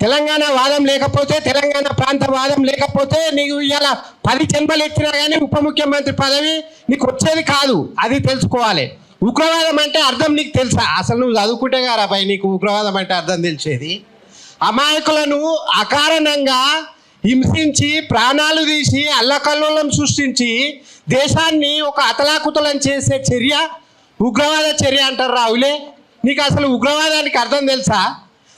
తెలంగాణ వాదం లేకపోతే, తెలంగాణ ప్రాంత వాదం లేకపోతే నీకు ఇవాళ 10 జన్మలు ఎత్తినా కానీ ఉప ముఖ్యమంత్రి పదవి నీకు వచ్చేది కాదు. అది తెలుసుకోవాలి. ఉగ్రవాదం అంటే అర్థం నీకు తెలుసా? అసలు నువ్వు చదువుకుంటే కదా భయ్ నీకు ఉగ్రవాదం అంటే అర్థం తెలిసేది. అమాయకులను అకారణంగా హింసించి ప్రాణాలు తీసి అల్లకల్లోలం సృష్టించి దేశాన్ని ఒక అతలాకుతలం చేసే చర్య ఉగ్రవాద చర్య అంటారు రావులే. నీకు అసలు ఉగ్రవాదానికి అర్థం తెలుసా?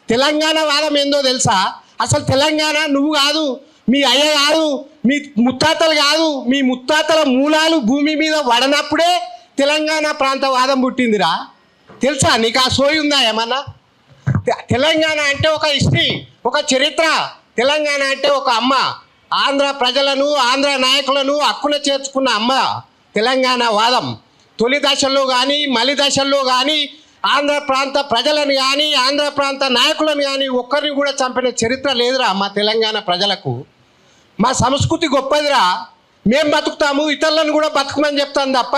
తెలంగాణ వాదం ఏందో తెలుసా? అసలు తెలంగాణ నువ్వు కాదు, మీ అయ్య కాదు, మీ ముత్తాతలు కాదు, మీ ముత్తాతల మూలాలు భూమి మీద వడనప్పుడే తెలంగాణ ప్రాంత వాదం పుట్టిందిరా. తెలుసా నీకు? ఆ సోయి ఉందా ఏమన్నా? తెలంగాణ అంటే ఒక హిస్టరీ, ఒక చరిత్ర. తెలంగాణ అంటే ఒక అమ్మ. ఆంధ్ర ప్రజలను, ఆంధ్ర నాయకులను హక్కున చేర్చుకున్న అమ్మ తెలంగాణ వాదం. తొలి దశల్లో కానీ మలి దశల్లో కానీ ఆంధ్ర ప్రాంత ప్రజలను కానీ ఆంధ్ర ప్రాంత నాయకులను కానీ ఒక్కరిని కూడా చంపిన చరిత్ర లేదురా మా తెలంగాణ ప్రజలకు. మా సంస్కృతి గొప్పదిరా. మేము బతుకుతాము, ఇతరులను కూడా బతుకుమని చెప్తాను తప్ప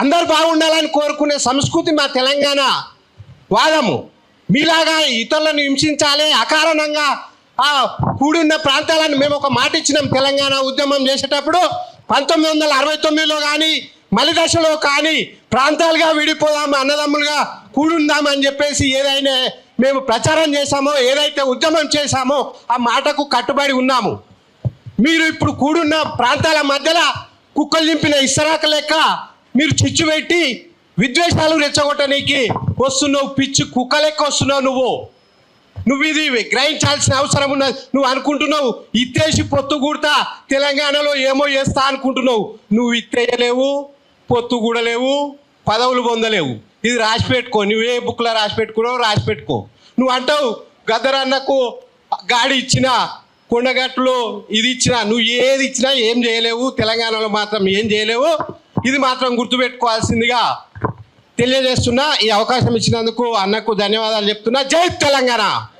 అందరు బాగుండాలని కోరుకునే సంస్కృతి మా తెలంగాణ వాదము. మీలాగా ఇతరులను హింసించాలి అకారణంగా కూడున్న ప్రాంతాలను మేము ఒక మాట ఇచ్చినాం. తెలంగాణ ఉద్యమం చేసేటప్పుడు 1969లో కానీ మలి దశలో కానీ ప్రాంతాలుగా విడిపోదాం, అన్నదమ్ములుగా కూడుందామని చెప్పేసి ఏదైనా మేము ప్రచారం చేశామో, ఏదైతే ఉద్యమం చేశామో ఆ మాటకు కట్టుబడి ఉన్నాము. మీరు ఇప్పుడు కూడున్న ప్రాంతాల మధ్యలో కుక్కలు చింపిన ఇస్తరాక లెక్క మీరు చిచ్చు పెట్టి విద్వేషాలు రెచ్చగొట్టడానికి వస్తున్నావు. పిచ్చి కుక్క లెక్క వస్తున్నావు నువ్వు ఇది గ్రహించాల్సిన అవసరం ఉన్నది. నువ్వు అనుకుంటున్నావు ఇత్తేసి పొత్తు కూడతా తెలంగాణలో ఏమో చేస్తా అనుకుంటున్నావు. నువ్వు ఇత్తేయలేవు, పొత్తు కూడా లేవు, పదవులు పొందలేవు. ఇది రాసి పెట్టుకో. నువ్వే బుక్లో రాసి పెట్టుకున్నావు, రాసి పెట్టుకో. నువ్వు అంటావు గద్దరన్నకు గాడి ఇచ్చినా, కొండగట్టులో ఇది ఇచ్చినా, నువ్వు ఏది ఇచ్చినా ఏం చేయలేవు, తెలంగాణలో మాత్రం ఏం చేయలేవు. ఇది మాత్రం గుర్తుపెట్టుకోవాల్సిందిగా తెలియజేస్తున్నా. ఈ అవకాశం ఇచ్చినందుకు అన్నకు ధన్యవాదాలు చెప్తున్నా. జై తెలంగాణ.